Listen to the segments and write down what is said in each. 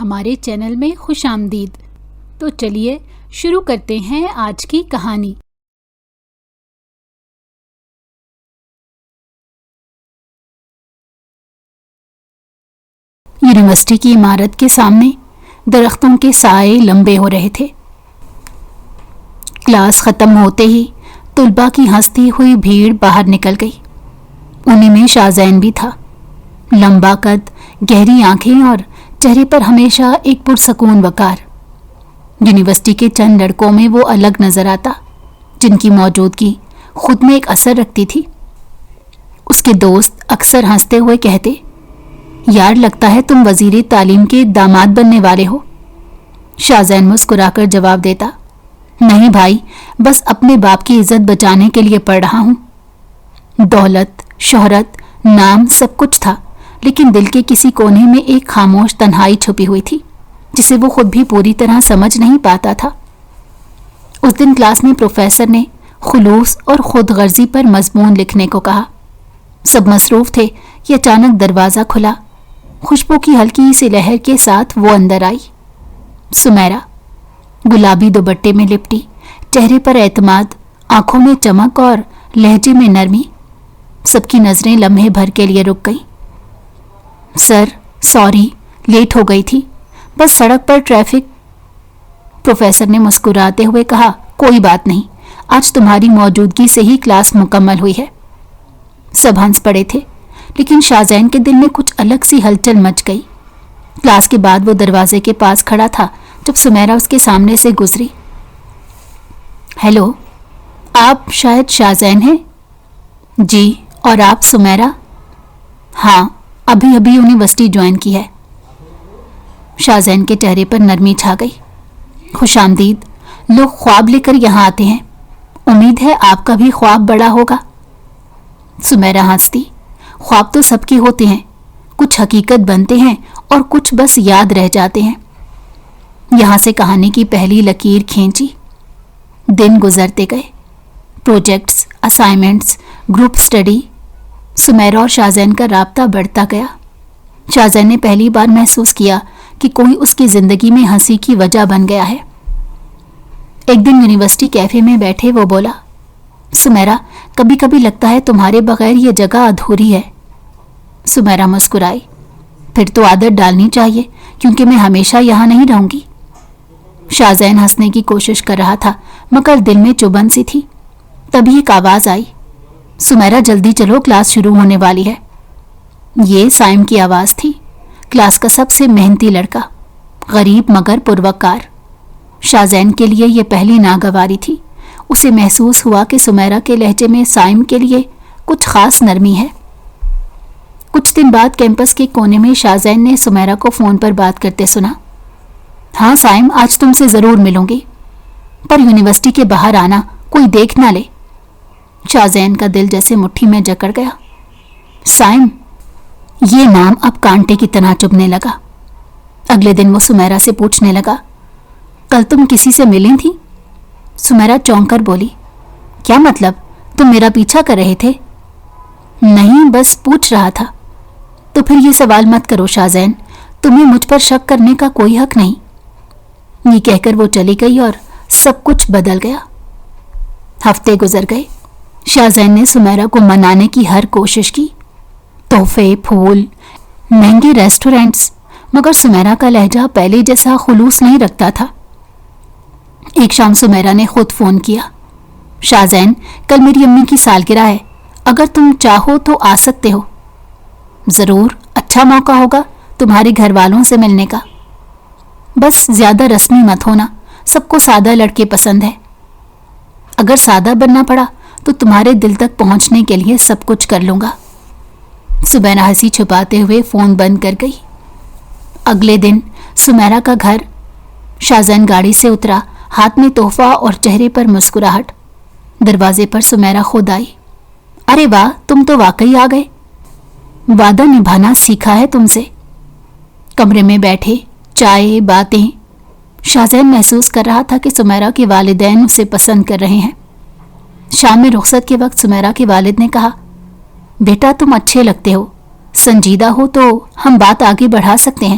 ہمارے چینل میں خوش آمدید۔ تو چلیے شروع کرتے ہیں آج کی کہانی۔ یونیورسٹی کی عمارت کے سامنے درختوں کے سائے لمبے ہو رہے تھے۔ کلاس ختم ہوتے ہی طلباء کی ہنستی ہوئی بھیڑ باہر نکل گئی۔ انہی میں شاذین بھی تھا۔ لمبا قد، گہری آنکھیں اور چہرے پر ہمیشہ ایک پرسکون وقار۔ یونیورسٹی کے چند لڑکوں میں وہ الگ نظر آتا جن کی موجودگی خود میں ایک اثر رکھتی تھی۔ اس کے دوست اکثر ہنستے ہوئے کہتے، یار لگتا ہے تم وزیر تعلیم کے داماد بننے والے ہو۔ شاذین مسکرا کر جواب دیتا، نہیں بھائی، بس اپنے باپ کی عزت بچانے کے لیے پڑھ رہا ہوں۔ دولت، شہرت، نام سب کچھ تھا، لیکن دل کے کسی کونے میں ایک خاموش تنہائی چھپی ہوئی تھی جسے وہ خود بھی پوری طرح سمجھ نہیں پاتا تھا۔ اس دن کلاس میں پروفیسر نے خلوص اور خود غرضی پر مضمون لکھنے کو کہا۔ سب مصروف تھے کہ اچانک دروازہ کھلا۔ خوشبو کی ہلکی سی لہر کے ساتھ وہ اندر آئی۔ سمیرا، گلابی دوپٹے میں لپٹی، چہرے پر اعتماد، آنکھوں میں چمک اور لہجے میں نرمی۔ سب کی نظریں لمحے بھر کے لیے رک گئیں۔ سر، سوری، لیٹ ہو گئی تھی، بس سڑک پر ٹریفک۔ پروفیسر نے مسکراتے ہوئے کہا، کوئی بات نہیں، آج تمہاری موجودگی سے ہی کلاس مکمل ہوئی ہے۔ سب ہنس پڑے تھے، لیکن شاذین کے دل میں کچھ الگ سی ہلچل مچ گئی۔ کلاس کے بعد وہ دروازے کے پاس کھڑا تھا جب سمیرا اس کے سامنے سے گزری۔ ہیلو، آپ شاید شاذین ہیں؟ جی، اور آپ سمیرا؟ ہاں، ابھی یونیورسٹی جوائن کی ہے۔ شاذین کے چہرے پر نرمی چھا گئی۔ خوش آمدید، لوگ خواب لے کر یہاں آتے ہیں، امید ہے آپ کا بھی خواب بڑا ہوگا۔ سمیرا ہنستی، خواب تو سب کے ہوتے ہیں، کچھ حقیقت بنتے ہیں اور کچھ بس یاد رہ جاتے ہیں۔ یہاں سے کہانی کی پہلی لکیر کھینچی۔ دن گزرتے گئے، projects, assignments, group study. Sameera اور شاذین کا رابطہ بڑھتا گیا۔ شاذین نے پہلی بار محسوس کیا کہ کوئی اس کی زندگی میں ہنسی کی وجہ بن گیا ہے۔ ایک دن یونیورسٹی کیفے میں بیٹھے وہ بولا، سمیرا، کبھی کبھی لگتا ہے تمہارے بغیر یہ جگہ ادھوری ہے۔ سمیرا مسکرائی، پھر تو عادت ڈالنی چاہیے کیونکہ میں ہمیشہ یہاں نہیں رہوں گی۔ شاذین ہنسنے کی کوشش کر رہا تھا مگر دل میں چبھن سی تھی۔ تبھی ایک آواز آئی، سمیرا جلدی چلو، کلاس شروع ہونے والی ہے۔ یہ سائم کی آواز تھی، کلاس کا سب سے محنتی لڑکا، غریب مگر پروقار۔ شاذین کے لیے یہ پہلی ناگواری تھی۔ اسے محسوس ہوا کہ سمیرا کے لہجے میں سائم کے لیے کچھ خاص نرمی ہے۔ کچھ دن بعد کیمپس کے کونے میں شاذین نے سمیرا کو فون پر بات کرتے سنا۔ ہاں سائم، آج تم سے ضرور ملوں گی، پر یونیورسٹی کے باہر آنا، کوئی دیکھ نہ لے۔ شاذین کا دل جیسے مٹھی میں جکڑ گیا۔ سائم، یہ نام اب کانٹے کی طرح چبھنے لگا۔ اگلے دن وہ سمیرا سے پوچھنے لگا، کل تم کسی سے ملی تھی؟ سمیرا چونک کر بولی، کیا مطلب، تم میرا پیچھا کر رہے تھے؟ نہیں، بس پوچھ رہا تھا۔ تو پھر یہ سوال مت کرو شاذین، تمہیں مجھ پر شک کرنے کا کوئی حق نہیں۔ یہ کہہ کر وہ چلی گئی اور سب کچھ بدل گیا۔ ہفتے گزر گئے۔ شاذین نے سمیرا کو منانے کی ہر کوشش کی، تحفے، پھول، مہنگے ریسٹورینٹس، مگر سمیرا کا لہجہ پہلے جیسا خلوص نہیں رکھتا تھا۔ ایک شام سمیرا نے خود فون کیا، شاذین، کل میری امی کی سالگرہ ہے، اگر تم چاہو تو آ سکتے ہو۔ ضرور، اچھا موقع ہوگا تمہارے گھر والوں سے ملنے کا۔ بس زیادہ رسمی مت ہونا، سب کو سادہ لڑکے پسند ہے۔ اگر سادہ بننا پڑا تو تمہارے دل تک پہنچنے کے لیے سب کچھ کر لوں گا۔ سمیرا ہنسی چھپاتے ہوئے فون بند کر گئی۔ اگلے دن سمیرا کا گھر۔ شاذین گاڑی سے اترا، ہاتھ میں تحفہ اور چہرے پر مسکراہٹ۔ دروازے پر سمیرا خود آئی۔ ارے واہ، تم تو واقعی آ گئے، وعدہ نبھانا سیکھا ہے تم سے۔ کمرے میں بیٹھے، چائے، باتیں۔ شاذین محسوس کر رہا تھا کہ سمیرا کے والدین اسے پسند کر رہے ہیں۔ شام میں رخصت کے وقت سمیرا کے والد نے کہا، بیٹا تم اچھے لگتے ہو، سنجیدہ ہو تو ہم بات آگے بڑھا سکتے ہیں۔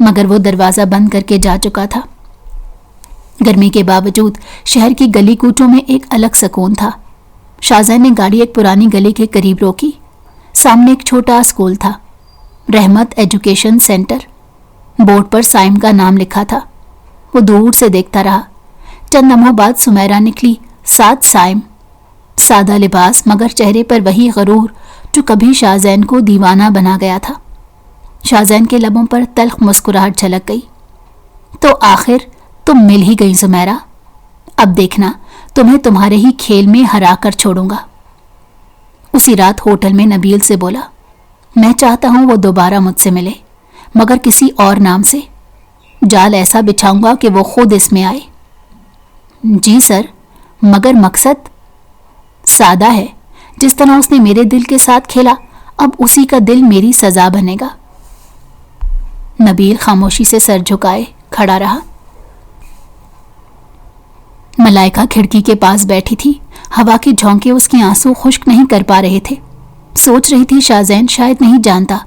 مگر وہ دروازہ بند کر کے جا چکا تھا۔ گرمی کے باوجود شہر کی گلی کوچوں میں ایک الگ سکون تھا۔ شاہزین نے گاڑی ایک پرانی گلی کے قریب روکی۔ سامنے ایک چھوٹا اسکول تھا، رحمت ایجوکیشن سینٹر۔ بورڈ پر سائم کا نام لکھا تھا۔ وہ دور سے دیکھتا رہا۔ چند لمحوں بعد سمیرا نکلی، ساتھ سائم۔ سادہ لباس، مگر چہرے پر وہی غرور جو کبھی شاہزین کو دیوانہ بنا گیا تھا۔ شاہزین کے لبوں پر تلخ مسکراہٹ جھلک گئی۔ تو آخر تم مل ہی گئی سمیرا۔ اب دیکھنا، تمہیں تمہارے ہی کھیل میں ہرا کر چھوڑوں گا۔ اسی رات ہوٹل میں نبیل سے بولا، میں چاہتا ہوں وہ دوبارہ مجھ سے ملے، مگر کسی اور نام سے۔ جال ایسا بچھاؤں گا کہ وہ خود اس میں آئے۔ جی سر، مگر مقصد سادہ ہے۔ جس طرح اس نے میرے دل کے ساتھ کھیلا، اب اسی کا دل میری سزا بنے گا۔ نبیل خاموشی سے سر جھکائے کھڑا رہا۔ ملائکہ کھڑکی کے پاس بیٹھی تھی۔ ہوا کے جھونکے اس کے آنسو خشک نہیں کر پا رہے تھے۔ سوچ رہی تھی شاہزین شاید نہیں جانتا،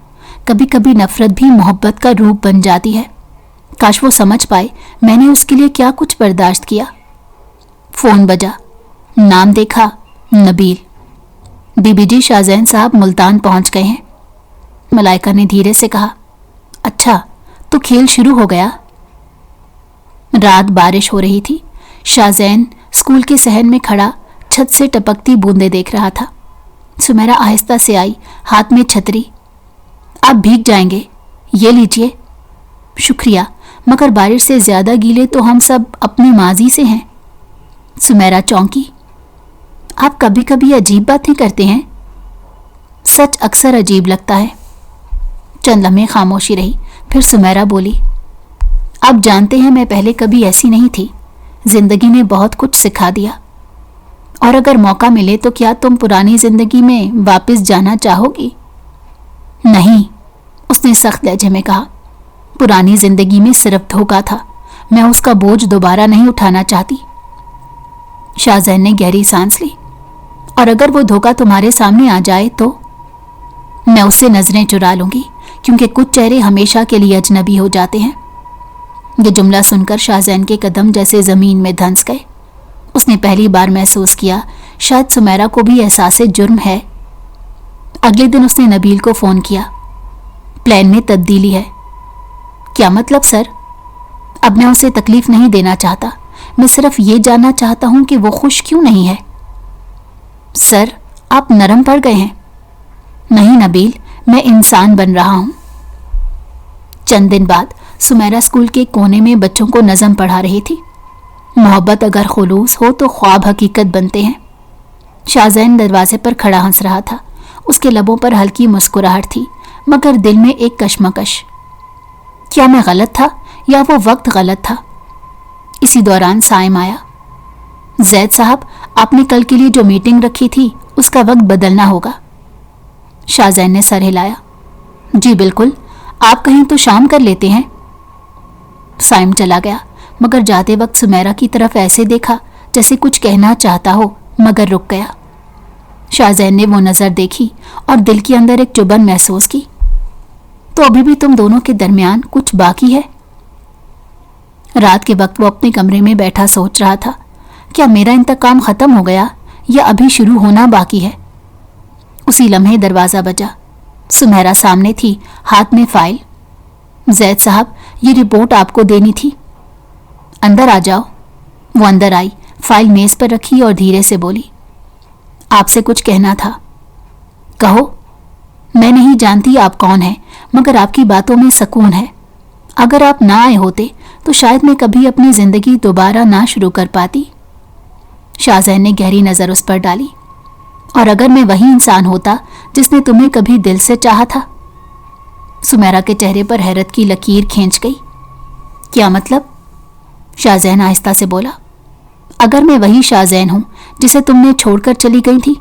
کبھی کبھی نفرت بھی محبت کا روپ بن جاتی ہے۔ کاش وہ سمجھ پائے میں نے اس کے لیے کیا کچھ برداشت کیا۔ فون بجا، نام دیکھا، نبیل۔ بی بی جی، شاہزین صاحب ملتان پہنچ گئے ہیں۔ ملائکہ نے دھیرے سے کہا، اچھا تو کھیل شروع ہو گیا۔ رات بارش ہو رہی تھی۔ شاہزین اسکول کے صحن میں کھڑا چھت سے ٹپکتی بوندیں دیکھ رہا تھا۔ سمیرا آہستہ سے آئی، ہاتھ میں چھتری۔ آپ بھیگ جائیں گے، یہ لیجئے۔ شکریہ، مگر بارش سے زیادہ گیلے تو ہم سب اپنے ماضی سے ہیں۔ سمیرا چونکی۔ آپ کبھی کبھی عجیب باتیں کرتے ہیں۔ سچ اکثر عجیب لگتا ہے۔ چند لمحے خاموشی رہی، پھر سمیرا بولی، آپ جانتے ہیں میں پہلے کبھی ایسی نہیں تھی۔ زندگی نے بہت کچھ سکھا دیا، اور اگر موقع ملے تو کیا تم پرانی زندگی میں واپس جانا چاہو گی؟ نہیں، اس نے سخت لہجے میں کہا۔ پرانی زندگی میں صرف دھوکا تھا، میں اس کا بوجھ دوبارہ نہیں اٹھانا چاہتی۔ شاہزین نے گہری سانس لی۔ اور اگر وہ دھوکا تمہارے سامنے آ جائے تو؟ میں اس سے نظریں چرا لوں گی، کیونکہ کچھ چہرے ہمیشہ کے لیے اجنبی ہو جاتے ہیں۔ یہ جملہ سن کر شاہزین کے قدم جیسے زمین میں دھنس گئے۔ اس نے پہلی بار محسوس کیا شاید سمیرا کو بھی احساس جرم ہے۔ اگلے دن اس نے نبیل کو فون کیا، پلان میں تبدیلی ہے۔ کیا مطلب سر؟ اب میں اسے تکلیف نہیں دینا چاہتا، میں صرف یہ جاننا چاہتا ہوں کہ وہ خوش کیوں نہیں ہے۔ سر، آپ نرم پڑ گئے ہیں۔ نہیں نبیل، میں انسان بن رہا ہوں۔ چند دن بعد سمیرا اسکول کے کونے میں بچوں کو نظم پڑھا رہی تھی۔ محبت اگر خلوص ہو تو خواب حقیقت بنتے ہیں۔ شاہزین دروازے پر کھڑا ہنس رہا تھا۔ اس کے لبوں پر ہلکی مسکراہٹ تھی، مگر دل میں ایک کشمکش۔ کیا میں غلط تھا یا وہ وقت غلط تھا؟ اسی دوران سائم آیا۔ زید صاحب، آپ نے کل کے لیے جو میٹنگ رکھی تھی اس کا وقت بدلنا ہوگا۔ شاہزین نے سر ہلایا۔ جی بالکل، آپ کہیں تو شام کر لیتے ہیں۔ سائم چلا گیا، مگر جاتے وقت سمیرا کی طرف ایسے دیکھا جیسے کچھ کہنا چاہتا ہو، مگر رک گیا۔ شاہزین نے وہ نظر دیکھی اور دل کے اندر ایک چبھن محسوس کی۔ تو ابھی بھی تم دونوں کے درمیان کچھ باقی ہے؟ رات کے وقت وہ اپنے کمرے میں بیٹھا سوچ رہا تھا، کیا میرا انتقام ختم ہو گیا یا ابھی شروع ہونا باقی ہے؟ اسی لمحے دروازہ بجا۔ سمیرا سامنے تھی، ہاتھ میں فائل۔ زید صاحب، یہ رپورٹ آپ کو دینی تھی۔ اندر آ جاؤ۔ وہ اندر آئی، فائل میز پر رکھی اور دھیرے سے بولی، آپ سے کچھ کہنا تھا۔ کہو۔ میں نہیں جانتی آپ کون ہیں، مگر آپ کی باتوں میں سکون ہے۔ اگر آپ نہ آئے ہوتے تو شاید میں کبھی اپنی زندگی دوبارہ نہ شروع کر پاتی۔ شاہزین نے گہری نظر اس پر ڈالی۔ اور اگر میں وہی انسان ہوتا جس نے تمہیں کبھی دل سے چاہا تھا؟ سمیرا کے چہرے پر حیرت کی لکیر کھینچ گئی۔ کیا مطلب؟ شاہزین آہستہ سے بولا، اگر میں وہی شاہزین ہوں جسے تم نے چھوڑ کر چلی گئی تھی۔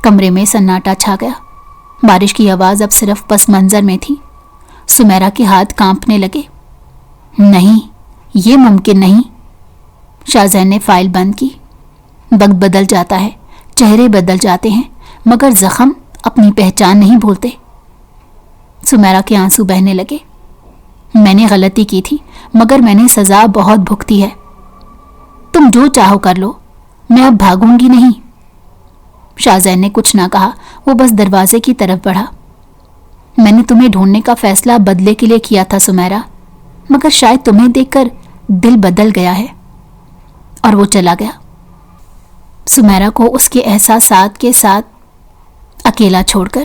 کمرے میں سناٹا چھا گیا۔ بارش کی آواز اب صرف پس منظر میں تھی۔ سمیرا کے ہاتھ کانپنے لگے۔ نہیں، یہ ممکن نہیں۔ شاہزین نے فائل بند کی۔ وقت بدل جاتا ہے، چہرے بدل جاتے ہیں، مگر زخم اپنی پہچان نہیں بھولتے۔ سمیرا کے آنسو بہنے لگے۔ میں نے غلطی کی تھی مگر میں نے سزا بہت بھگتی ہے. تم جو چاہو کر لو, میں اب بھاگوں گی نہیں. شاہزین نے کچھ نہ کہا, وہ بس دروازے کی طرف بڑھا. میں نے تمہیں ڈھونڈنے کا فیصلہ بدلے کے لیے کیا تھا سمیرا, مگر شاید تمہیں دیکھ کر دل بدل گیا ہے. اور وہ چلا گیا, سمیرا کو اس کے احساسات کے ساتھ اکیلا چھوڑ کر.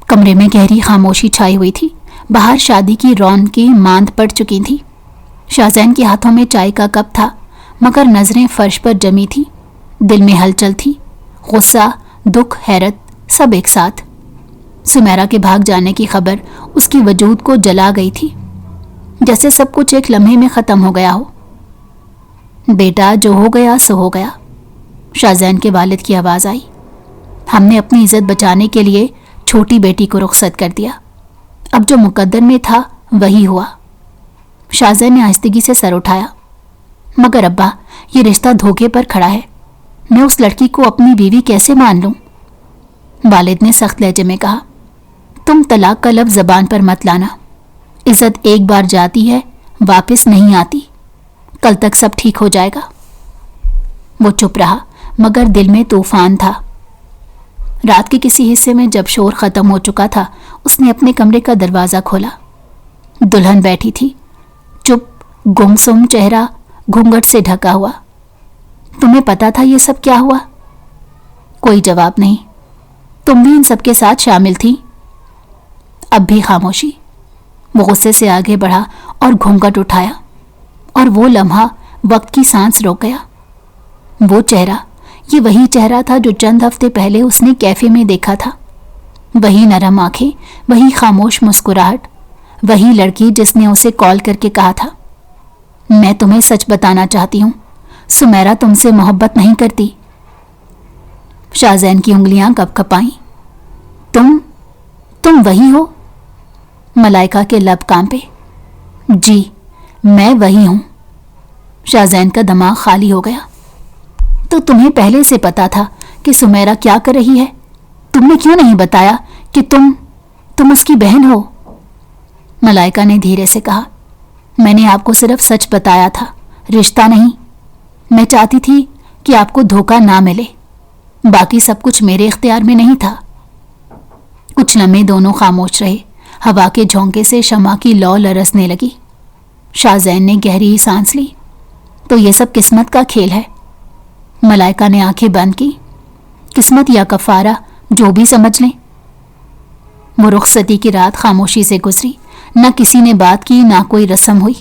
کمرے میں گہری خاموشی چھائی ہوئی تھی. باہر شادی کی رونقیں ماند پڑ چکی تھیں. شاہزین کے ہاتھوں میں چائے کا کپ تھا مگر نظریں فرش پر جمی تھی. دل میں ہلچل تھی, غصہ, دکھ, حیرت, سب ایک ساتھ. سمیرا کے بھاگ جانے کی خبر اس کی وجود کو جلا گئی تھی, جیسے سب کچھ ایک لمحے میں ختم ہو گیا ہو. بیٹا, جو ہو گیا سو ہو گیا. شاہزین کے والد کی آواز آئی. ہم نے اپنی عزت بچانے کے لیے چھوٹی بیٹی کو رخصت کر دیا. اب جو مقدر میں تھا وہی ہوا. شاہزین نے آہستگی سے سر اٹھایا. مگر ابا, یہ رشتہ دھوکے پر کھڑا ہے. میں اس لڑکی کو اپنی بیوی کیسے مان لوں؟ والد نے سخت لہجے میں کہا. تم طلاق کا لفظ زبان پر مت لانا. عزت ایک بار جاتی ہے واپس نہیں آتی. کل تک سب ٹھیک ہو جائے گا. وہ چپ رہا مگر دل میں طوفان تھا. رات کے کسی حصے میں جب شور ختم ہو چکا تھا, اس نے اپنے کمرے کا دروازہ کھولا. دلہن بیٹھی تھی, چپ, گمسم چہرہ گھونگھٹ سے ڈھکا ہوا. تمہیں پتا تھا یہ سب کیا ہوا؟ کوئی جواب نہیں. تم بھی ان سب کے ساتھ شامل تھی؟ اب بھی خاموشی. وہ غصے سے آگے بڑھا اور گھونگھٹ اٹھایا, اور وہ لمحہ وقت کی سانس روک گیا. وہ چہرہ, یہ وہی چہرہ تھا جو چند ہفتے پہلے اس نے کیفے میں دیکھا تھا. وہی نرم آنکھیں, وہی خاموش مسکراہٹ, وہی لڑکی جس نے اسے کال کر کے کہا تھا, میں تمہیں سچ بتانا چاہتی ہوں, سمیرا تم سے محبت نہیں کرتی. شاہزین کی انگلیاں کپ کپائیں. تم وہی ہو؟ ملائکہ کے لب کانپے. جی, میں وہی ہوں. شاہزین کا دماغ خالی ہو گیا. تو تمہیں پہلے سے پتا تھا کہ سمیرا کیا کر رہی ہے؟ تم نے کیوں نہیں بتایا کہ تم اس کی بہن ہو؟ ملائکہ نے دھیرے سے کہا. میں نے آپ کو صرف سچ بتایا تھا, رشتہ نہیں. میں چاہتی تھی کہ آپ کو دھوکہ نہ ملے. باقی سب کچھ میرے اختیار میں نہیں تھا. کچھ لمحے دونوں خاموش رہے. ہوا کے جھونکے سے شمع کی لو لرزنے لگی. شاہزین نے گہری سانس لی. تو یہ سب قسمت کا کھیل ہے. ملائکہ نے آنکھیں بند کی. قسمت یا کفارہ, جو بھی سمجھ لیں. وہ رخصتی کی رات خاموشی سے گزری. نہ کسی نے بات کی, نہ کوئی رسم ہوئی.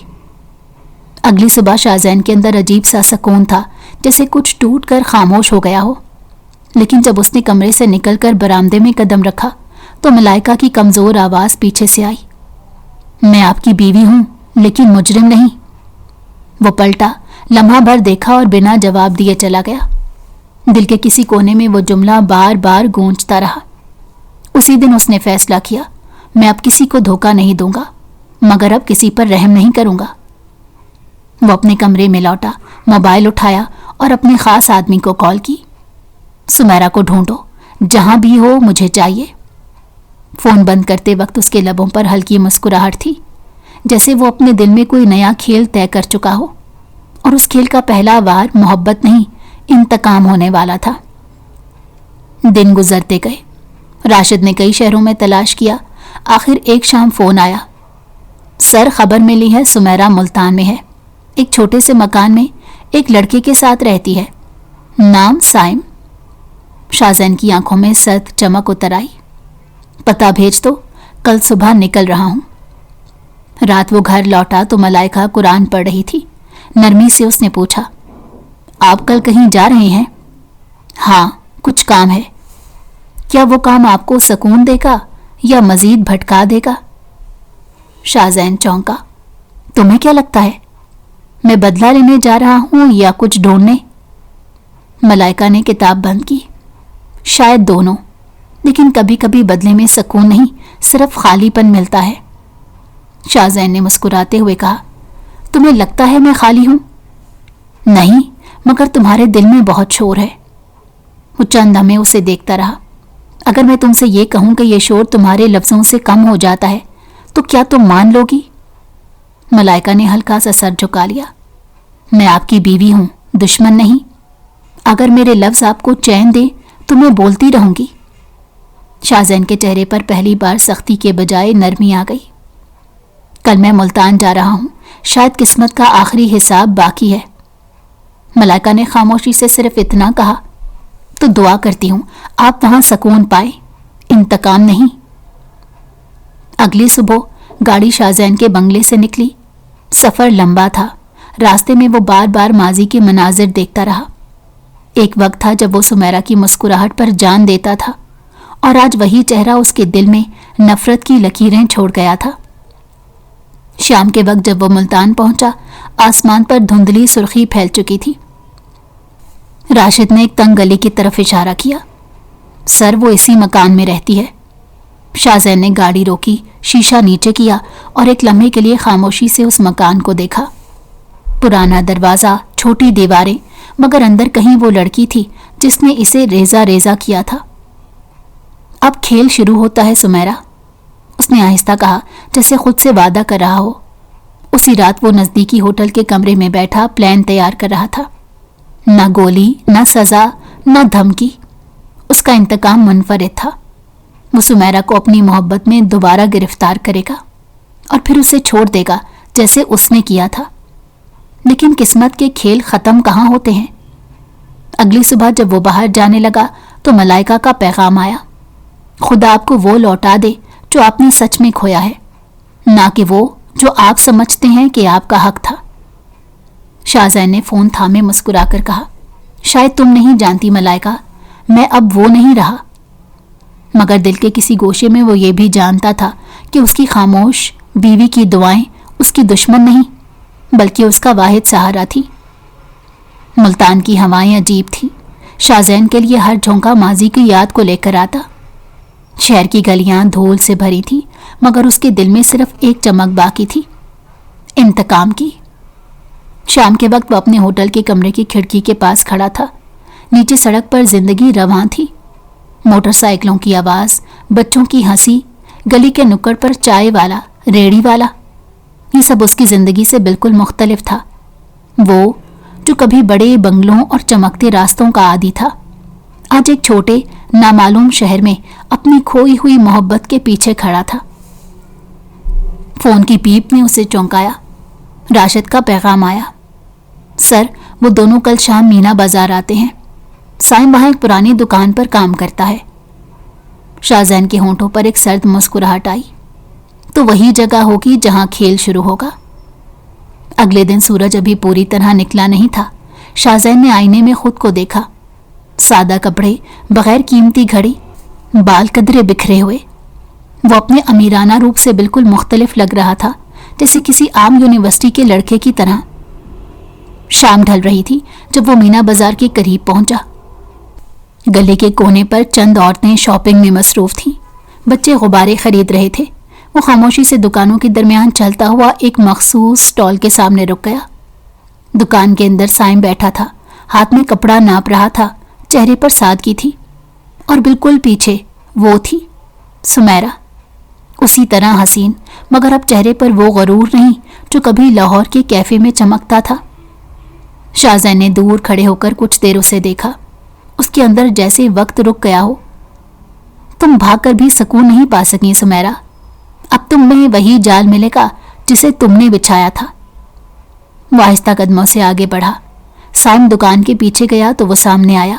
اگلی صبح شاہزین کے اندر عجیب سا سکون تھا, جیسے کچھ ٹوٹ کر خاموش ہو گیا ہو. لیکن جب اس نے کمرے سے نکل کر برآمدے میں قدم رکھا تو ملائکہ کی کمزور آواز پیچھے سے آئی. میں آپ کی بیوی ہوں لیکن مجرم نہیں. وہ پلٹا, لمحہ بھر دیکھا اور بنا جواب دیے چلا گیا. دل کے کسی کونے میں وہ جملہ بار بار گونجتا رہا. اسی دن اس نے فیصلہ کیا, میں اب کسی کو دھوکہ نہیں دوں گا, مگر اب کسی پر رحم نہیں کروں گا. وہ اپنے کمرے میں لوٹا, موبائل اٹھایا اور اپنے خاص آدمی کو کال کی. سمیرا کو ڈھونڈو, جہاں بھی ہو مجھے چاہیے. فون بند کرتے وقت اس کے لبوں پر ہلکی مسکراہٹ تھی, جیسے وہ اپنے دل میں کوئی نیا کھیل طے کر چکا ہو, اور اس کھیل کا پہلا وار محبت نہیں انتقام ہونے والا تھا. دن گزرتے گئے. راشد نے کئی شہروں میں تلاش کیا. آخر ایک شام فون آیا. سر, خبر ملی ہے سمیرا ملتان میں ہے, ایک چھوٹے سے مکان میں ایک لڑکے کے ساتھ رہتی ہے, نام سائم. شاہزین کی آنکھوں میں سرد چمک اتر آئی. پتہ بھیج دو, کل صبح نکل رہا ہوں. رات وہ گھر لوٹا تو ملائکہ قرآن پڑھ رہی تھی. نرمی سے اس نے پوچھا, آپ کل کہیں جا رہے ہیں؟ ہاں, کچھ کام ہے. کیا وہ کام آپ کو سکون دے گا یا مزید بھٹکا دے گا؟ شاہزین چونکا. تمہیں کیا لگتا ہے, میں بدلہ لینے جا رہا ہوں یا کچھ ڈھونڈنے؟ ملائکہ نے کتاب بند کی. شاید دونوں, لیکن کبھی کبھی بدلے میں سکون نہیں, صرف خالی پن ملتا ہے. شاہزین نے مسکراتے ہوئے کہا, تمہیں لگتا ہے میں خالی ہوں؟ نہیں, مگر تمہارے دل میں بہت شور ہے. وہ چند لمحے اسے دیکھتا رہا. اگر میں تم سے یہ کہوں کہ یہ شور تمہارے لفظوں سے کم ہو جاتا ہے تو کیا تم مان لوگی؟ ملائکہ نے ہلکا سا سر جھکا لیا۔ میں آپ کی بیوی ہوں، دشمن نہیں۔ اگر میرے لفظ آپ کو چین دے تو میں بولتی رہوں گی۔ شاہزین کے چہرے پر پہلی بار سختی کے بجائے نرمی آ گئی۔ کل میں ملتان جا رہا ہوں، شاید قسمت کا آخری حساب باقی ہے۔ ملائکہ نے خاموشی سے صرف اتنا کہا، تو دعا کرتی ہوں آپ وہاں سکون پائیں، انتقام نہیں۔ اگلی صبح گاڑی شاہزین کے بنگلے سے نکلی۔ سفر لمبا تھا، راستے میں وہ بار بار ماضی کے مناظر دیکھتا رہا۔ ایک وقت تھا جب وہ سمیرا کی مسکراہٹ پر جان دیتا تھا، اور آج وہی چہرہ اس کے دل میں نفرت کی لکیریں چھوڑ گیا تھا۔ شام کے وقت جب وہ ملتان پہنچا، آسمان پر دھندلی سرخی پھیل چکی تھی۔ راشد نے ایک تنگ گلی کی طرف اشارہ کیا۔ سر، وہ اسی مکان میں رہتی ہے۔ شاہزین نے گاڑی روکی، شیشہ نیچے کیا اور ایک لمحے کے لیے خاموشی سے اس مکان کو دیکھا۔ پرانا دروازہ، چھوٹی دیواریں، مگر اندر کہیں وہ لڑکی تھی جس نے اسے ریزہ ریزہ کیا تھا۔ اب کھیل شروع ہوتا ہے سمیرا، اس نے آہستہ کہا، جیسے خود سے وعدہ کر رہا ہو۔ اسی رات وہ نزدیکی ہوٹل کے کمرے میں بیٹھا پلان تیار کر رہا تھا۔ نہ گولی، نہ سزا، نہ دھمکی، اس کا انتقام منفرد تھا۔ وہ سمیرا کو اپنی محبت میں دوبارہ گرفتار کرے گا اور پھر اسے چھوڑ دے گا جیسے اس نے کیا تھا۔ لیکن قسمت کے کھیل ختم کہاں ہوتے ہیں؟ اگلی صبح جب وہ باہر جانے لگا تو ملائکہ کا پیغام آیا، خدا آپ کو وہ لوٹا دے جو آپ نے سچ میں کھویا ہے، نہ کہ وہ جو آپ سمجھتے ہیں کہ آپ کا حق تھا۔ شاہزین نے فون تھامے مسکرا کر کہا، شاید تم نہیں جانتی ملائکہ، میں اب وہ نہیں رہا۔ مگر دل کے کسی گوشے میں وہ یہ بھی جانتا تھا کہ اس کی خاموش بیوی کی دعائیں اس کی دشمن نہیں بلکہ اس کا واحد سہارا تھی۔ ملتان کی ہوائیں عجیب تھیں، شاہزین کے لیے ہر جھونکا ماضی کی یاد کو لے کر آتا۔ شہر کی گلیاں دھول سے بھری تھی، مگر اس کے دل میں صرف ایک چمک باقی تھی، انتقام کی۔ شام کے وقت وہ اپنے ہوٹل کے کمرے کی کھڑکی کے پاس کھڑا تھا۔ نیچے سڑک پر زندگی رواں تھی، موٹر سائیکلوں کی آواز، بچوں کی ہنسی، گلی کے نکڑ پر چائے والا، ریڑھی والا، یہ سب اس کی زندگی سے بالکل مختلف تھا۔ وہ جو کبھی بڑے بنگلوں اور چمکتے راستوں کا عادی تھا، آج ایک چھوٹے نامعلوم شہر میں اپنی کھوئی ہوئی محبت کے پیچھے کھڑا تھا۔ فون کی پیپ نے اسے چونکایا۔ راشد کا پیغام آیا، سر، وہ دونوں کل شام مینا بازار آتے ہیں، سائم وہاں ایک پرانی دکان پر کام کرتا ہے۔ شاہزین کے ہونٹوں پر ایک سرد مسکراہٹ آئی، تو وہی جگہ ہوگی جہاں کھیل شروع ہوگا۔ اگلے دن سورج ابھی پوری طرح نکلا نہیں تھا۔ شاہزین نے آئینے میں خود کو دیکھا، سادہ کپڑے، بغیر قیمتی گھڑی، بال قدرے بکھرے ہوئے۔ وہ اپنے امیرانہ روپ سے بالکل مختلف لگ رہا تھا، جیسے کسی عام یونیورسٹی کے لڑکے کی طرح۔ شام ڈھل رہی تھی جب وہ مینا بازار کے قریب پہنچا۔ گلے کے کونے پر چند عورتیں شاپنگ میں مصروف تھیں، بچے غبارے خرید رہے تھے۔ وہ خاموشی سے دکانوں کے درمیان چلتا ہوا ایک مخصوص سٹال کے سامنے رک گیا۔ دکان کے اندر سائم بیٹھا تھا، ہاتھ میں کپڑا ناپ رہا تھا، چہرے پر سادگی تھی، اور بالکل پیچھے وہ تھی سمیرا، اسی طرح حسین، مگر اب چہرے پر وہ غرور نہیں جو کبھی لاہور کے کیفے میں چمکتا تھا۔ شاہزین نے دور کھڑے ہو کر کچھ دیر اسے دیکھا، اس کے اندر جیسے وقت رک گیا ہو۔ تم بھاگ کر بھی سکون نہیں پا سکی سمیرا، اب تم میں وہی جال ملے گا جسے تم نے بچھایا تھا۔ وہ آہستہ قدموں سے آگے بڑھا۔ سائم دکان کے پیچھے گیا تو وہ سامنے آیا۔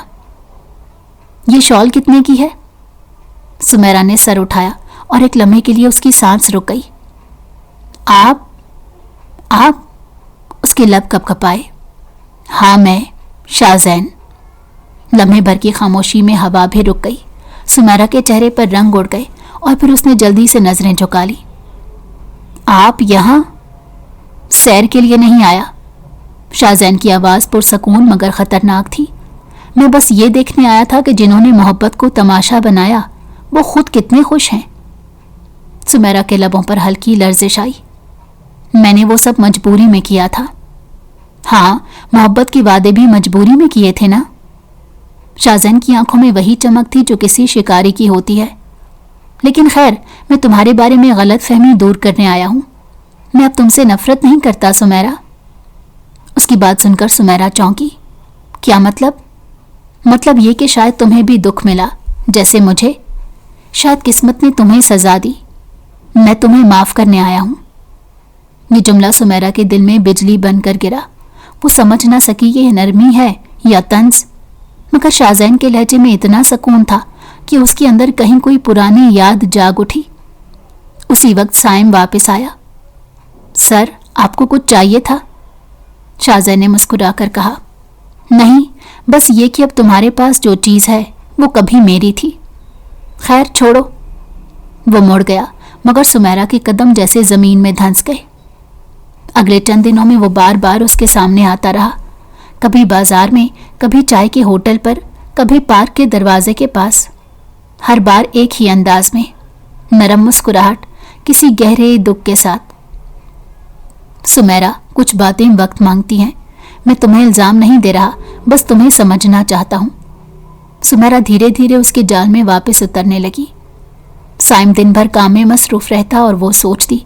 یہ شال کتنے کی ہے؟ سمیرا نے سر اٹھایا اور ایک لمحے کے لیے اس کی سانس رک گئی۔ آپ اس کے لب کپ کپائے۔ ہاں میں، شاہزین۔ لمحے بھر کی خاموشی میں ہوا بھی رک گئی، سمیرا کے چہرے پر رنگ اڑ گئے اور پھر اس نے جلدی سے نظریں جھکا لی۔ آپ یہاں سیر کے لیے نہیں آیا؟ شاہزین کی آواز پرسکون مگر خطرناک تھی۔ میں بس یہ دیکھنے آیا تھا کہ جنہوں نے محبت کو تماشا بنایا وہ خود کتنے خوش ہیں۔ سمیرا کے لبوں پر ہلکی لرزش آئی۔ میں نے وہ سب مجبوری میں کیا تھا۔ ہاں، محبت کے وعدے بھی مجبوری میں کیے تھے نا؟ شاہزین کی آنکھوں میں وہی چمک تھی جو کسی شکاری کی ہوتی ہے۔ لیکن خیر، میں تمہارے بارے میں غلط فہمی دور کرنے آیا ہوں۔ میں اب تم سے نفرت نہیں کرتا سمیرا۔ اس کی بات سن کر سمیرا چونکی۔ کیا مطلب؟ مطلب یہ کہ شاید تمہیں بھی دکھ ملا جیسے مجھے، شاید قسمت نے تمہیں سزا دی۔ میں تمہیں معاف کرنے آیا ہوں۔ یہ جملہ سمیرا کے دل میں بجلی بن کر گرا۔ وہ سمجھ نہ سکی کہ یہ نرمی ہے یا طنز، مگر شاہزین کے لہجے میں اتنا سکون تھا کہ اس کے اندر کہیں کوئی پرانی یاد جاگ اٹھی۔ اسی وقت سائم واپس آیا۔ سر، آپ کو کچھ چاہیے تھا؟ شاہزین نے مسکرا کر کہا۔ نہیں، بس یہ کہ اب تمہارے پاس جو چیز ہے وہ کبھی میری تھی۔ خیر چھوڑو۔ وہ مڑ گیا، مگر سمیرا کے قدم جیسے زمین میں دھنس گئے۔ اگلے چند دنوں میں وہ بار بار اس کے سامنے آتا رہا، کبھی بازار میں، کبھی چائے کے ہوٹل پر، کبھی پارک کے دروازے کے پاس، ہر بار ایک ہی انداز میں، نرم مسکراہٹ، کسی گہرے دکھ کے ساتھ۔ سمیرا، کچھ باتیں وقت مانگتی ہیں۔ میں تمہیں الزام نہیں دے رہا، بس تمہیں سمجھنا چاہتا ہوں۔ سمیرا دھیرے دھیرے اس کے جال میں واپس اترنے لگی۔ سائم دن بھر کام میں مصروف رہتا اور وہ سوچتی،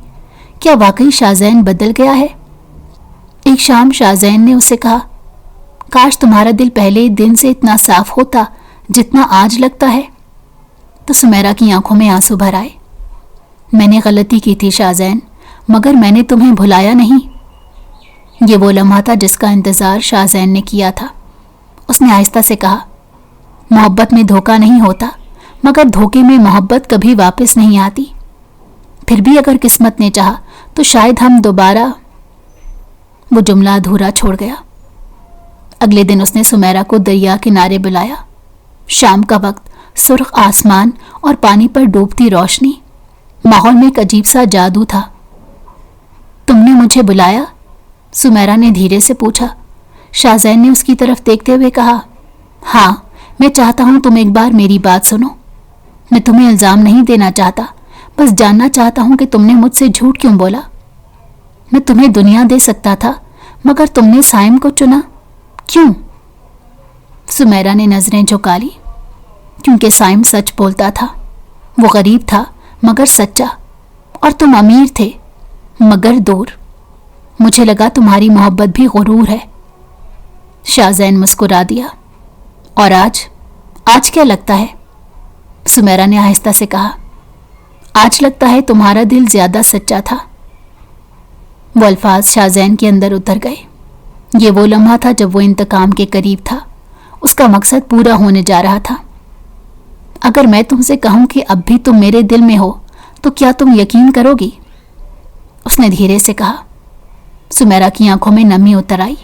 کیا واقعی شاہزین بدل گیا ہے؟ ایک شام شاہزین نے اسے کہا، کاش تمہارا دل پہلے دن سے اتنا صاف ہوتا جتنا آج لگتا ہے۔ تو سمیرا کی آنکھوں میں آنسو بھر آئے۔ میں نے غلطی کی تھی شاہزین، مگر میں نے تمہیں بھلایا نہیں۔ یہ وہ لمحہ تھا جس کا انتظار شاہزین نے کیا تھا۔ اس نے آہستہ سے کہا، محبت میں دھوکہ نہیں ہوتا، مگر دھوکے میں محبت کبھی واپس نہیں آتی۔ پھر بھی اگر قسمت نے چاہا تو شاید ہم دوبارہ۔ وہ جملہ ادھورا چھوڑ گیا۔ اگلے دن اس نے سمیرا کو دریا کنارے بلایا۔ شام کا وقت، سرخ آسمان اور پانی پر ڈوبتی روشنی، ماحول میں ایک عجیب سا جادو تھا۔ تم نے مجھے بلایا؟ سمیرا نے دھیرے سے پوچھا۔ شاہزین نے اس کی طرف دیکھتے ہوئے کہا، ہاں، میں چاہتا ہوں تم ایک بار میری بات سنو۔ میں تمہیں الزام نہیں دینا چاہتا، بس جاننا چاہتا ہوں کہ تم نے مجھ سے جھوٹ کیوں بولا۔ میں تمہیں دنیا دے سکتا تھا، مگر تم نے سائم کو چنا، کیوں؟ سمیرا نے نظریں جھکا لی۔ کیونکہ سائم سچ بولتا تھا۔ وہ غریب تھا مگر سچا، اور تم امیر تھے مگر دور۔ مجھے لگا تمہاری محبت بھی غرور ہے۔ شاہزین مسکرا دیا۔ اور آج کیا لگتا ہے؟ سمیرا نے آہستہ سے کہا، آج لگتا ہے تمہارا دل زیادہ سچا تھا۔ وہ الفاظ شاہزین کے اندر اتر گئے۔ یہ وہ لمحہ تھا جب وہ انتقام کے قریب تھا، اس کا مقصد پورا ہونے جا رہا تھا۔ اگر میں تم سے کہوں کہ اب بھی تم میرے دل میں ہو تو کیا تم یقین کرو گی؟ اس نے دھیرے سے کہا۔ سمیرا کی آنکھوں میں نمی اتر آئی۔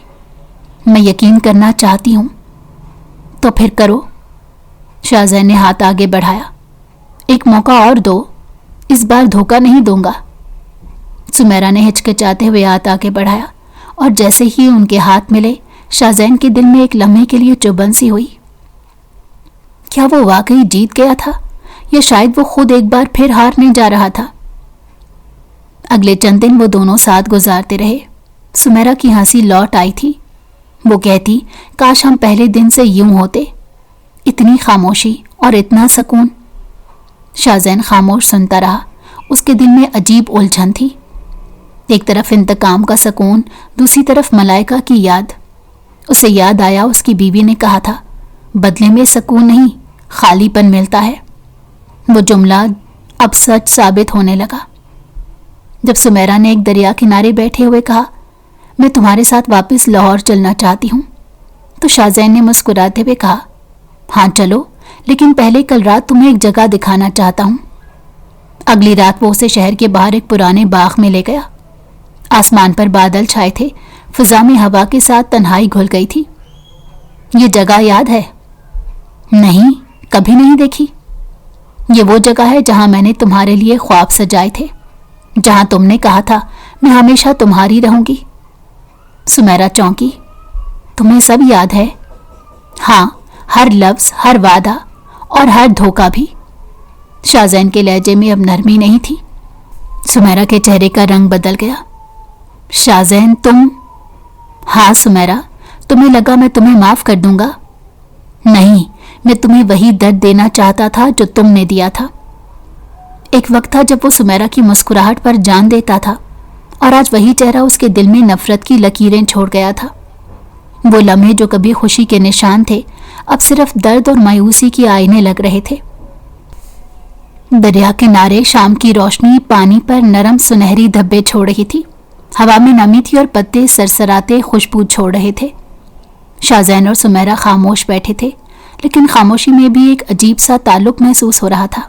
میں یقین کرنا چاہتی ہوں۔ تو پھر کرو۔ شاہزین نے ہاتھ آگے بڑھایا۔ ایک موقع اور دو، اس بار دھوکہ نہیں دوں گا۔ سمیرا نے ہچکچاتے ہوئے ہاتھ آگے بڑھایا، اور جیسے ہی ان کے ہاتھ ملے، شاہزین کے دل میں ایک لمحے کے لیے چبھن سی ہوئی۔ کیا وہ واقعی جیت گیا تھا، یا شاید وہ خود ایک بار پھر ہارنے جا رہا تھا؟ اگلے چند دن وہ دونوں ساتھ گزارتے رہے۔ سمیرا کی ہنسی لوٹ آئی تھی۔ وہ کہتی، کاش ہم پہلے دن سے یوں ہوتے۔ اتنی خاموشی اور اتنا سکون۔ شاہزین خاموش سنتا رہا۔ اس کے دل میں عجیب الجھن تھی، ایک طرف انتقام کا سکون، دوسری طرف ملائکہ کی یاد۔ اسے یاد آیا اس کی بیوی نے کہا تھا، بدلے میں سکون نہیں، خالی پن ملتا ہے۔ وہ جملہ اب سچ ثابت ہونے لگا۔ جب سمیرا نے ایک دریا کنارے بیٹھے ہوئے کہا، میں تمہارے ساتھ واپس لاہور چلنا چاہتی ہوں، تو شاہزین نے مسکراتے ہوئے کہا، ہاں چلو، لیکن پہلے کل رات تمہیں ایک جگہ دکھانا چاہتا ہوں۔ اگلی رات وہ اسے شہر کے باہر ایک پرانے باغ میں لے گیا۔ آسمان پر بادل چھائے تھے، فضا میں ہوا کے ساتھ تنہائی گھل گئی تھی۔ یہ جگہ یاد ہے؟ نہیں، کبھی نہیں دیکھی۔ یہ وہ جگہ ہے جہاں میں نے تمہارے لیے خواب سجائے تھے، جہاں تم نے کہا تھا میں ہمیشہ تمہاری رہوں گی۔ سمیرا چونکی۔ تمہیں سب یاد ہے؟ ہاں، ہر لفظ، ہر وعدہ اور ہر دھوکہ بھی۔ شاہزین کے لہجے میں اب نرمی نہیں تھی۔ سمیرا کے چہرے کا رنگ بدل گیا۔ شاہزین تم؟ ہاں سمیرا، تمہیں لگا میں تمہیں معاف کر دوں گا؟ نہیں، میں تمہیں وہی درد دینا چاہتا تھا جو تم نے دیا تھا۔ ایک وقت تھا جب وہ سمیرا کی مسکراہٹ پر جان دیتا تھا، اور آج وہی چہرہ اس کے دل میں نفرت کی لکیریں چھوڑ گیا تھا۔ وہ لمحے جو کبھی خوشی کے نشان تھے، اب صرف درد اور مایوسی کی آئینے لگ رہے تھے۔ دریا کنارے شام کی روشنی پانی پر نرم سنہری دھبے چھوڑ رہی تھی، ہوا میں نمی تھی اور پتے سرسراتے خوشبو چھوڑ رہے تھے۔ شاہزین اور سمیرا خاموش بیٹھے تھے، لیکن خاموشی میں بھی ایک عجیب سا تعلق محسوس ہو رہا تھا،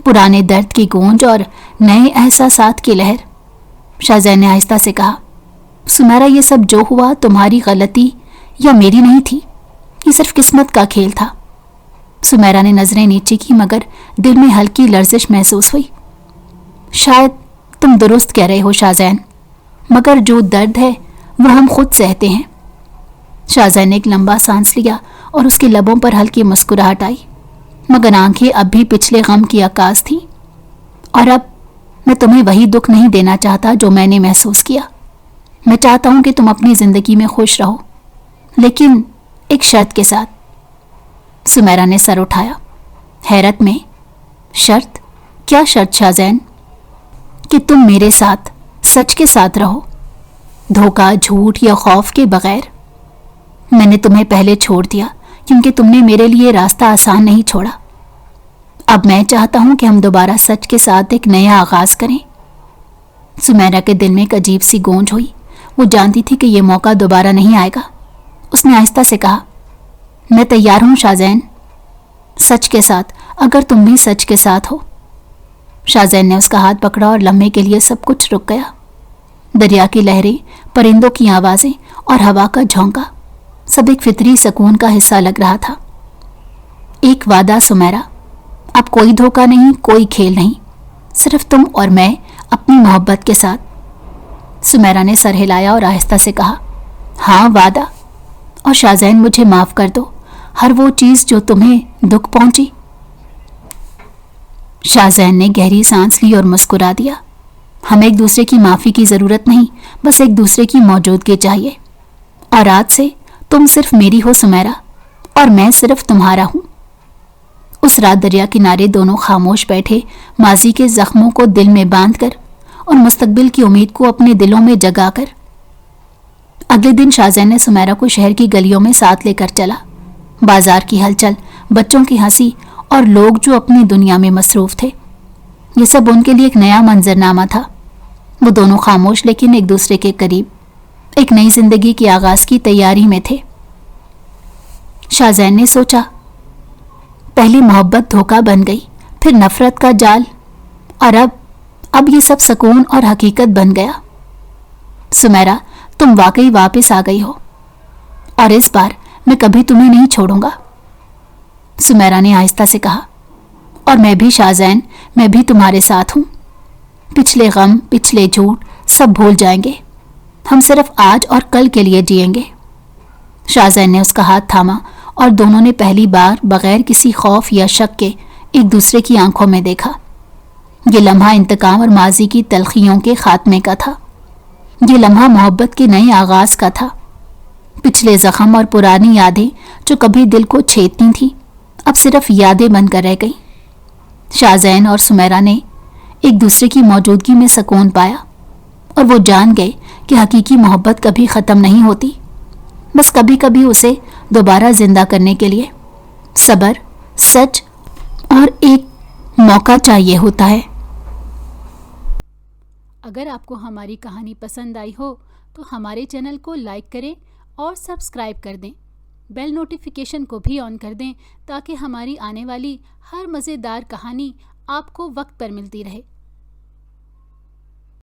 پرانے درد کی گونج اور نئے احساسات کی لہر۔ شاہزین نے آہستہ سے کہا، سمیرا یہ سب جو ہوا تمہاری غلطی یا میری نہیں تھی، یہ صرف قسمت کا کھیل تھا۔ سمیرا نے نظریں نیچے کی، مگر دل میں ہلکی لرزش محسوس ہوئی۔ شاید تم درست کہہ رہے ہو شاہزین، مگر جو درد ہے وہ ہم خود سہتے ہیں۔ شاہزین نے ایک لمبا سانس لیا اور اس کے لبوں پر ہلکی مسکراہٹ آئی، مگر آنکھیں اب بھی پچھلے غم کی عکاس تھیں۔ اور اب میں تمہیں وہی دکھ نہیں دینا چاہتا جو میں نے محسوس کیا۔ میں چاہتا ہوں کہ تم اپنی زندگی میں خوش رہو، لیکن ایک شرط کے ساتھ۔ سمیرا نے سر اٹھایا، حیرت میں۔ شرط؟ کیا شرط شاہزین؟ کہ تم میرے ساتھ، سچ کے ساتھ رہو، دھوکہ، جھوٹ یا خوف کے بغیر۔ میں نے تمہیں پہلے چھوڑ دیا کیونکہ تم نے میرے لیے راستہ آسان نہیں چھوڑا۔ اب میں چاہتا ہوں کہ ہم دوبارہ سچ کے ساتھ ایک نیا آغاز کریں۔ سمیرا کے دل میں ایک عجیب سی گونج ہوئی، وہ جانتی تھی کہ یہ موقع دوبارہ نہیں آئے گا۔ اس نے آہستہ سے کہا، میں تیار ہوں شاہزین، سچ کے ساتھ، اگر تم بھی سچ کے ساتھ ہو۔ شاہزین نے اس کا ہاتھ پکڑا اور لمحے کے لیے سب کچھ رک گیا۔ دریا کی لہریں، پرندوں کی آوازیں اور ہوا کا جھونکا، سب ایک فطری سکون کا حصہ لگ رہا تھا۔ ایک وعدہ سمیرا، اب کوئی دھوکہ نہیں، کوئی کھیل نہیں، صرف تم اور میں اپنی محبت کے ساتھ۔ سمیرا نے سر ہلایا اور آہستہ سے کہا، ہاں وعدہ۔ اور شاہزین مجھے معاف کر دو، ہر وہ چیز جو تمہیں دکھ پہنچی۔ شاہزین نے گہری سانس لی اور مسکرا دیا، ہمیں ایک دوسرے کی معافی کی ضرورت نہیں، بس ایک دوسرے کی موجودگی چاہیے۔ اور آج سے تم صرف میری ہو سمیرا، اور میں صرف تمہارا ہوں۔ اس رات دریا کنارے دونوں خاموش بیٹھے، ماضی کے زخموں کو دل میں باندھ کر اور مستقبل کی امید کو اپنے دلوں میں جگا کر۔ اگلے دن شاہزین نے سمیرا کو شہر کی گلیوں میں ساتھ لے کر چلا۔ بازار کی ہلچل، بچوں کی ہنسی اور لوگ جو اپنی دنیا میں مصروف تھے، یہ سب ان کے لیے ایک نیا منظرنامہ تھا۔ وہ دونوں خاموش لیکن ایک دوسرے کے قریب، ایک نئی زندگی کے آغاز کی تیاری میں تھے۔ شاہزین نے سوچا، پہلی محبت دھوکہ بن گئی، پھر نفرت کا جال، اور اب یہ سب سکون اور حقیقت بن گیا۔ سمیرا، تم واقعی واپس آ گئی ہو، اور اس بار میں کبھی تمہیں نہیں چھوڑوں گا۔ سمیرا نے آہستہ سے کہا، اور میں بھی شاہزین، میں بھی تمہارے ساتھ ہوں۔ پچھلے غم، پچھلے جھوٹ سب بھول جائیں گے، ہم صرف آج اور کل کے لیے جئیں گے۔ شاہزین نے اس کا ہاتھ تھاما اور دونوں نے پہلی بار بغیر کسی خوف یا شک کے ایک دوسرے کی آنکھوں میں دیکھا۔ یہ لمحہ انتقام اور ماضی کی تلخیوں کے خاتمے کا تھا، یہ لمحہ محبت کے نئے آغاز کا تھا۔ پچھلے زخم اور پرانی یادیں جو کبھی دل کو چھیدتی تھیں، اب صرف یادیں بن کر رہ گئیں۔ شاہزین اور سمیرا نے ایک دوسرے کی موجودگی میں سکون پایا، اور وہ جان گئے کہ حقیقی محبت کبھی ختم نہیں ہوتی، بس کبھی کبھی اسے دوبارہ زندہ کرنے کے لیے صبر، سچ اور ایک موقع چاہیے ہوتا ہے۔ اگر آپ کو ہماری کہانی پسند آئی ہو تو ہمارے چینل کو لائک کریں اور سبسکرائب کر دیں، بیل نوٹیفیکیشن کو بھی آن کر دیں تاکہ ہماری آنے والی ہر مزیدار کہانی آپ کو وقت پر ملتی رہے۔